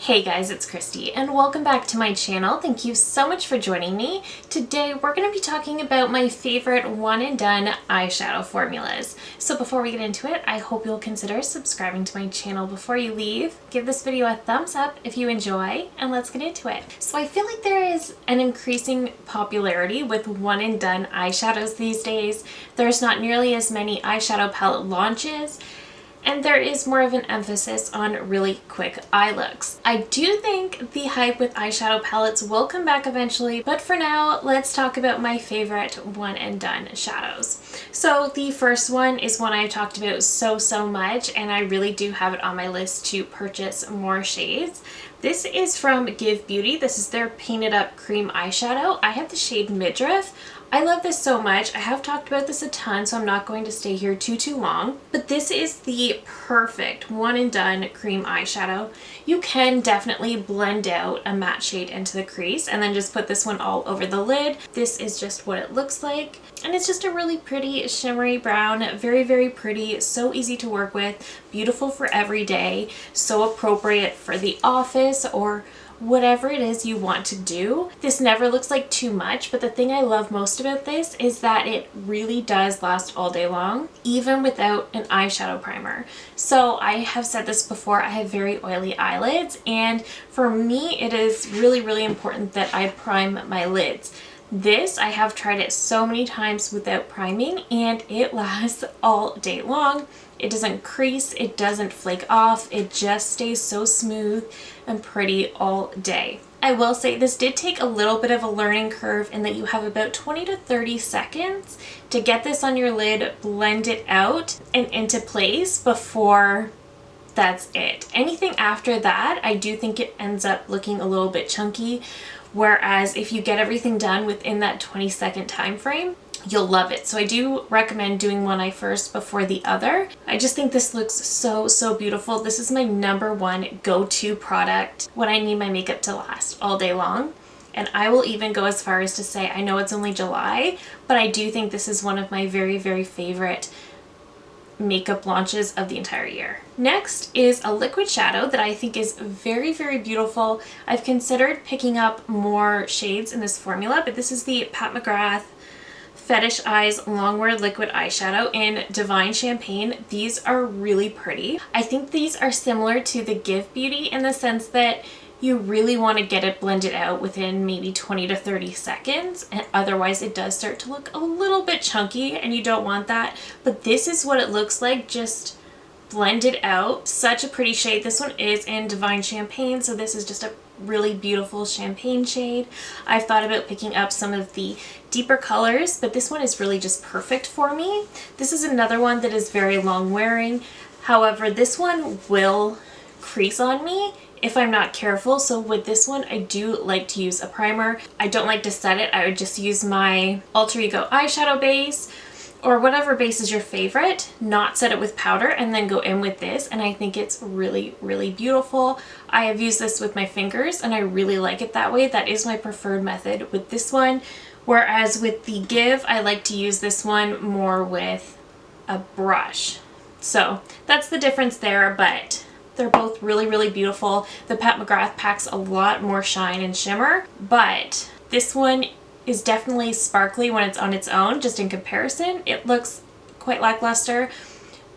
Hey guys, it's Christy and welcome back to my channel. Thank you so much for joining me. Today we're going to be talking about my favorite one and done eyeshadow formulas. So before we get into it, I hope you'll consider subscribing to my channel before you leave. Give this video a thumbs up if you enjoy, and let's get into it. So I feel like there is an increasing popularity with one and done eyeshadows these days. There's not nearly as many eyeshadow palette launches, and there is more of an emphasis on really quick eye looks. I do think the hype with eyeshadow palettes will come back eventually, but for now, let's talk about my favorite one and done shadows. So the first one is one I've talked about so much, and I really do have it on my list to purchase more shades. This is from Give Beauty. This is their Painted Up Cream Eyeshadow. I have the shade Midriff. I love this so much. I have talked about this a ton, so I'm not going to stay here too long. But this is the perfect one and done cream eyeshadow. You can definitely blend out a matte shade into the crease and then just put this one all over the lid. This is just what it looks like. And it's just a really pretty shimmery brown, very pretty, so easy to work with, beautiful for every day, so appropriate for the office or whatever it is you want to do. This never looks like too much, but the thing I love most about this is that it really does last all day long, even without an eyeshadow primer. So I have said this before, I have very oily eyelids, and for me it is really important that I prime my lids. This, I have tried it so many times without priming, and it lasts all day long. It doesn't crease, it doesn't flake off, it just stays so smooth and pretty all day. I will say this did take a little bit of a learning curve in that you have about 20 to 30 seconds to get this on your lid, blend it out and into place before that's it. Anything after that, I do think it ends up looking a little bit chunky, whereas if you get everything done within that 20-second time frame, you'll love it. So I do recommend doing one eye first before the other. I just think this looks so beautiful. This is my #1 go-to product when I need my makeup to last all day long. And I will even go as far as to say, I know it's only July, but I do think this is one of my very favorite makeup launches of the entire year. Next is a liquid shadow that I think is very beautiful. I've considered picking up more shades in this formula, but this is the Pat McGrath FetishEyes Longwear Liquid Eyeshadow in Divine Champagne. These are really pretty. I think these are similar to the Give Beauty in the sense that you really want to get it blended out within maybe 20 to 30 seconds, and otherwise it does start to look a little bit chunky and you don't want that. But this is what it looks like, just blended out. Such a pretty shade. This one is in Divine Champagne, so this is just a really beautiful champagne shade. I've thought about picking up some of the deeper colors, but this one is really just perfect for me. This is another one that is very long wearing. However, this one will crease on me if I'm not careful. So with this one, I do like to use a primer. I don't like to set it. I would just use my Alter Ego eyeshadow base or whatever base is your favorite, not set it with powder, and then go in with this, and I think it's really beautiful. I have used this with my fingers and I really like it that way. That is my preferred method with this one, whereas with the Give, I like to use this one more with a brush. So that's the difference there, but they're both really beautiful. The Pat McGrath packs a lot more shine and shimmer, but this one is definitely sparkly when it's on its own. Just in comparison, it looks quite lackluster,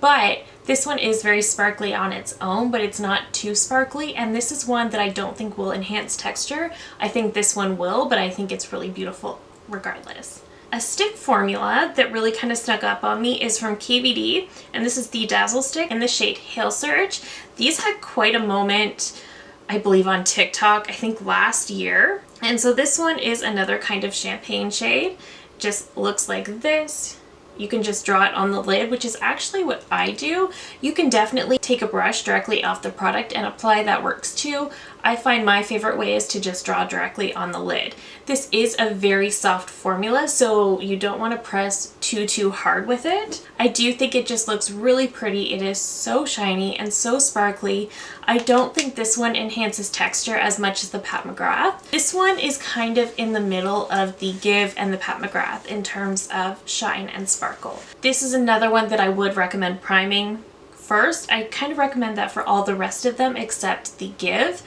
but this one is very sparkly on its own, but it's not too sparkly, and this is one that I don't think will enhance texture. I think this one will, but I think it's really beautiful regardless. A stick formula that really kind of snuck up on me is from KVD, and this is the Dazzle Stick in the shade Hail Surge. These had quite a moment, I believe, on TikTok, I think last year. And so this one is another kind of champagne shade. Just looks like this. You can just draw it on the lid, which is actually what I do. You can definitely take a brush directly off the product and apply. That works too. I find my favorite way is to just draw directly on the lid. This is a very soft formula, so you don't want to press too hard with it. I do think it just looks really pretty. It is so shiny and so sparkly. I don't think this one enhances texture as much as the Pat McGrath. This one is kind of in the middle of the Give and the Pat McGrath in terms of shine and sparkle. This is another one that I would recommend priming first. I kind of recommend that for all the rest of them except the Give.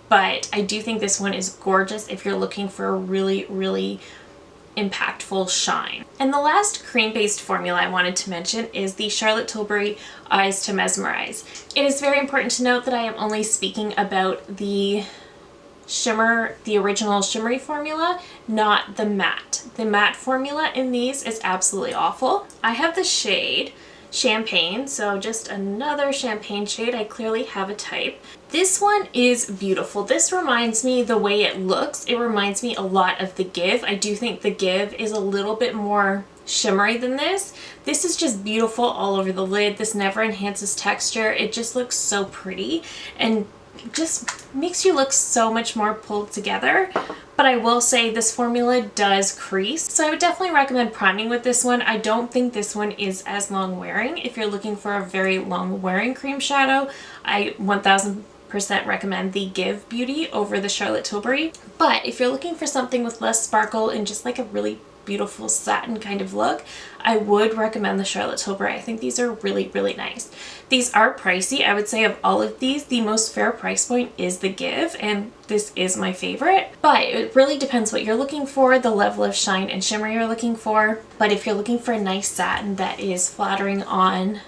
but I do think this one is gorgeous if you're looking for a really, really impactful shine. And the last cream-based formula I wanted to mention is the Charlotte Tilbury Eyes to Mesmerize. It is very important to note that I am only speaking about the shimmer, the original shimmery formula, not the matte. The matte formula in these is absolutely awful. I have the shade Champagne, so just another champagne shade. I clearly have a type. This one is beautiful. This reminds me, the way it looks, it reminds me a lot of the Give. I do think the Give is a little bit more shimmery than this. This is just beautiful all over the lid. This never enhances texture. It just looks so pretty and just makes you look so much more pulled together. But I will say this formula does crease, so I would definitely recommend priming with this one. I don't think this one is as long wearing. If you're looking for a very long wearing cream shadow, I 1000% recommend the Give Beauty over the Charlotte Tilbury. But if you're looking for something with less sparkle and just like a really beautiful satin kind of look, I would recommend the Charlotte Tilbury. I think these are really, really nice. These are pricey. I would say of all of these, the most fair price point is the Give, and this is my favorite. But it really depends what you're looking for, the level of shine and shimmer you're looking for. But if you're looking for a nice satin that is flattering on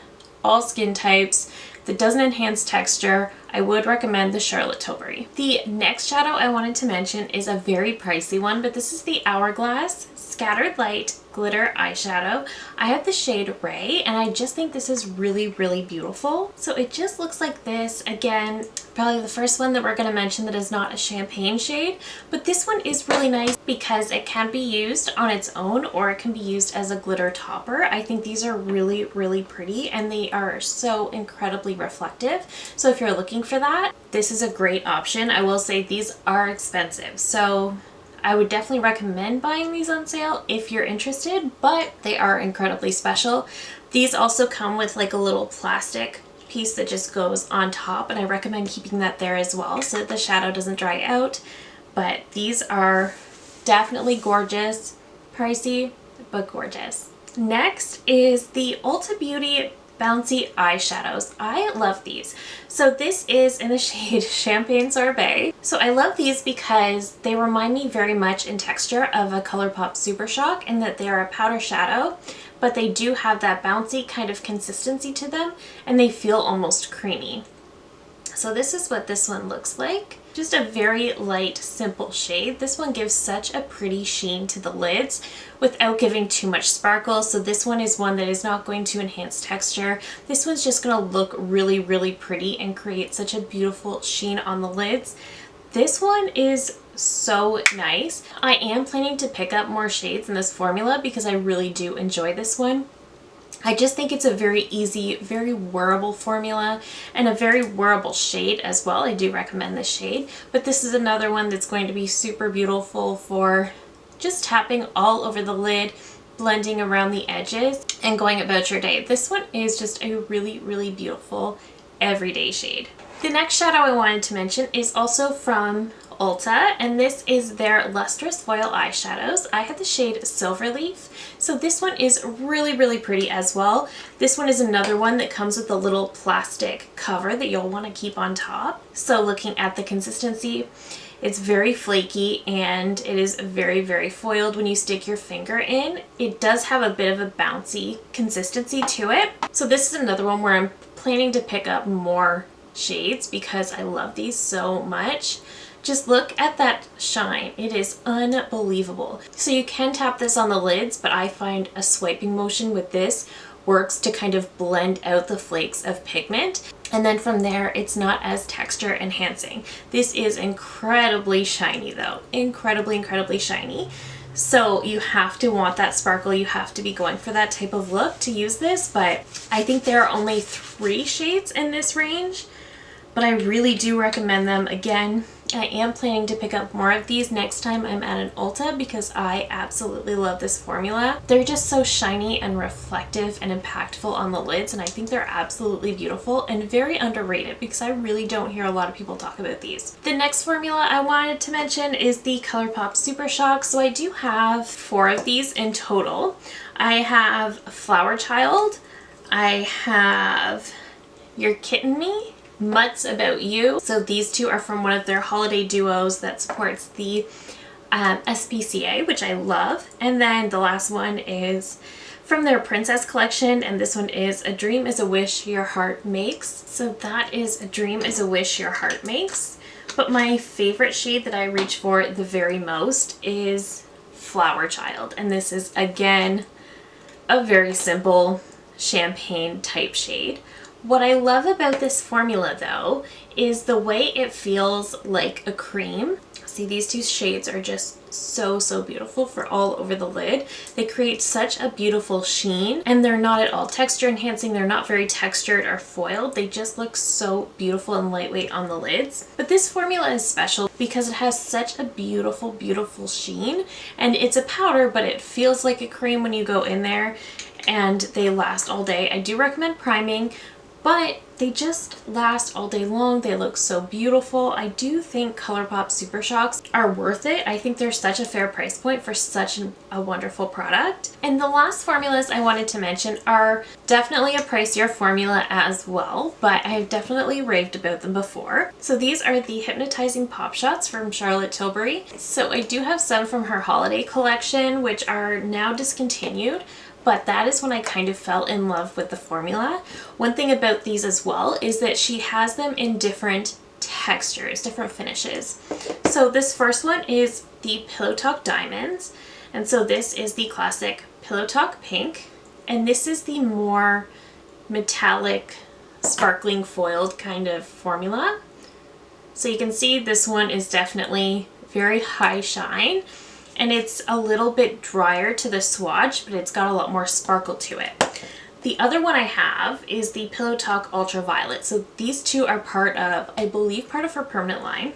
all skin types, that doesn't enhance texture, I would recommend the Charlotte Tilbury. The next shadow I wanted to mention is a very pricey one, but this is the Hourglass Scattered Light Glitter Eyeshadow. I have the shade Ray, and I just think this is really, really beautiful. So it just looks like this. Again, probably the first one that we're going to mention that is not a champagne shade, but this one is really nice because it can be used on its own or it can be used as a glitter topper. I think these are really, really pretty, and they are so incredibly reflective. So if you're looking for that, this is a great option. I will say these are expensive, so I would definitely recommend buying these on sale if you're interested, but they are incredibly special. These also come with like a little plastic piece that just goes on top, and I recommend keeping that there as well so that the shadow doesn't dry out. But these are definitely gorgeous, pricey, but gorgeous. Next is the Ulta Beauty Bouncy eyeshadows. I love these. So this is in the shade Champagne Sorbet. So I love these because they remind me very much in texture of a ColourPop Super Shock, in that they are a powder shadow, but they do have that bouncy kind of consistency to them, and they feel almost creamy. So this is what this one looks like. Just a very light, simple shade. This one gives such a pretty sheen to the lids without giving too much sparkle. So this one is one that is not going to enhance texture. This one's just going to look really, really pretty and create such a beautiful sheen on the lids. This one is so nice. I am planning to pick up more shades in this formula because I really do enjoy this one. I just think it's a very easy, very wearable formula, and a very wearable shade as well. I do recommend this shade, but this is another one that's going to be super beautiful for just tapping all over the lid, blending around the edges, and going about your day. This one is just a really, really beautiful everyday shade. The next shadow I wanted to mention is also from Ulta, and this is their Lustrous Foil Eyeshadows. I have the shade Silverleaf. So this one is really, really pretty as well. This one is another one that comes with a little plastic cover that you'll want to keep on top. So looking at the consistency, it's very flaky and it is very, very foiled when you stick your finger in. It does have a bit of a bouncy consistency to it. So this is another one where I'm planning to pick up more shades because I love these so much. Just look at that shine. It is unbelievable. So you can tap this on the lids, but I find a swiping motion with this works to kind of blend out the flakes of pigment. And then from there, it's not as texture enhancing. This is incredibly shiny though. Incredibly, incredibly shiny. So you have to want that sparkle. You have to be going for that type of look to use this, but I think there are only 3 shades in this range, but I really do recommend them. Again, I am planning to pick up more of these next time I'm at an Ulta because I absolutely love this formula. They're just so shiny and reflective and impactful on the lids, and I think they're absolutely beautiful and very underrated because I really don't hear a lot of people talk about these. The next formula I wanted to mention is the ColourPop Super Shock. So I do have 4 of these in total. I have Flower Child, I have Your Kitten Me, Mutts About You. So these two are from one of their holiday duos that supports the SPCA, which I love. And then the last one is from their Princess collection, and this one is A Dream is a Wish Your Heart Makes. So that is A Dream is a Wish Your Heart Makes. But my favorite shade that I reach for the very most is Flower Child, and this is again a very simple champagne type shade. What I love about this formula though is the way it feels like a cream. See, these two shades are just so beautiful for all over the lid. They create such a beautiful sheen, and they're not at all texture enhancing. They're not very textured or foiled. They just look so beautiful and lightweight on the lids. But this formula is special because it has such a beautiful sheen, and it's a powder, but it feels like a cream when you go in there, and they last all day. I do recommend priming, but they just last all day long. They look so beautiful. I do think ColourPop Super Shocks are worth it. I think they're such a fair price point for such a wonderful product. And the last formulas I wanted to mention are definitely a pricier formula as well, but I've definitely raved about them before. So these are the Hypnotizing Pop Shots from Charlotte Tilbury. So I do have some from her holiday collection, which are now discontinued, but that is when I kind of fell in love with the formula. One thing about these as well is that she has them in different textures, different finishes. So this first one is the Pillow Talk Diamonds, and so this is the classic Pillow Talk Pink, and this is the more metallic, sparkling foiled kind of formula. So you can see this one is definitely very high shine, and it's a little bit drier to the swatch, but it's got a lot more sparkle to it. The other one I have is the Pillow Talk Ultraviolet. So these two are part of, I believe, part of her permanent line.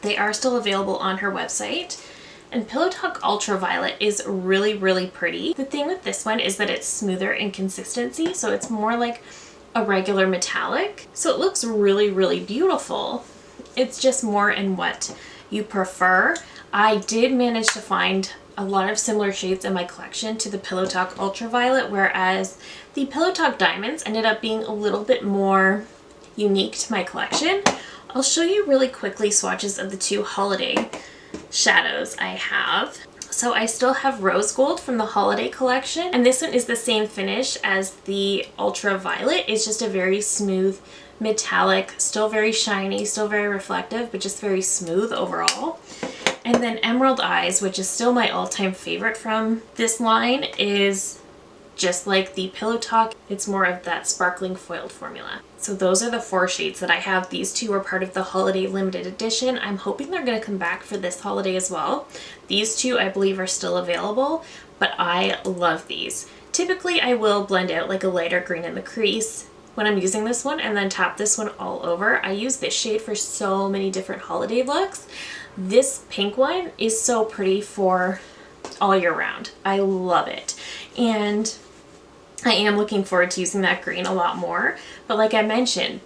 They are still available on her website. And Pillow Talk Ultraviolet is really pretty. The thing with this one is that it's smoother in consistency, so it's more like a regular metallic. So it looks really beautiful. It's just more in what you prefer. I did manage to find a lot of similar shades in my collection to the Pillow Talk Ultraviolet, whereas the Pillow Talk Diamonds ended up being a little bit more unique to my collection. I'll show you really quickly swatches of the two holiday shadows I have. So I still have Rose Gold from the holiday collection, and this one is the same finish as the Ultraviolet. It's just a very smooth metallic, still very shiny, still very reflective, but just very smooth overall. And then Emerald Eyes, which is still my all-time favorite from this line, is just like the Pillow Talk. It's more of that sparkling foiled formula. So those are the 4 shades that I have. These 2 are part of the holiday limited edition. I'm hoping they're going to come back for this holiday as well. These 2 I believe are still available, but I love these. Typically I will blend out like a lighter green in the crease when I'm using this one, and then tap this one all over. I use this shade for so many different holiday looks. This pink one is so pretty for all year round. I love it. And I am looking forward to using that green a lot more. But like I mentioned,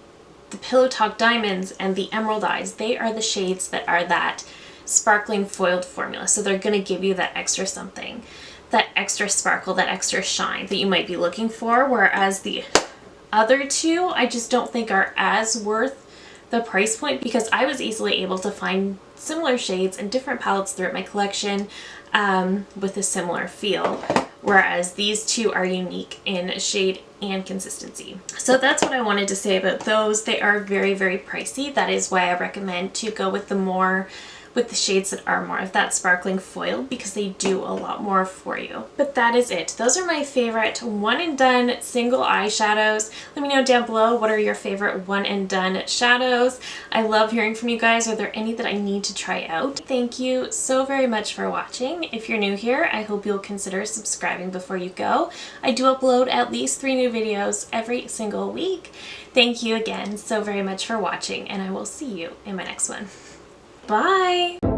the Pillow Talk Diamonds and the Emerald Eyes, they are the shades that are that sparkling foiled formula. So they're going to give you that extra something, that extra sparkle, that extra shine that you might be looking for. Whereas the other 2, I just don't think are as worth the price point, because I was easily able to find similar shades and different palettes throughout my collection with a similar feel, whereas these 2 are unique in shade and consistency. So that's what I wanted to say about those. They are very pricey. That is why I recommend to go with the shades that are more of that sparkling foil, because they do a lot more for you. But that is it. Those are my favorite one and done single eyeshadows. Let me know down below, what are your favorite one and done shadows? I love hearing from you guys. Are there any that I need to try out? Thank you so very much for watching. If you're new here, I hope you'll consider subscribing before you go. I do upload at least 3 new videos every single week. Thank you again so very much for watching, and I will see you in my next one. Bye!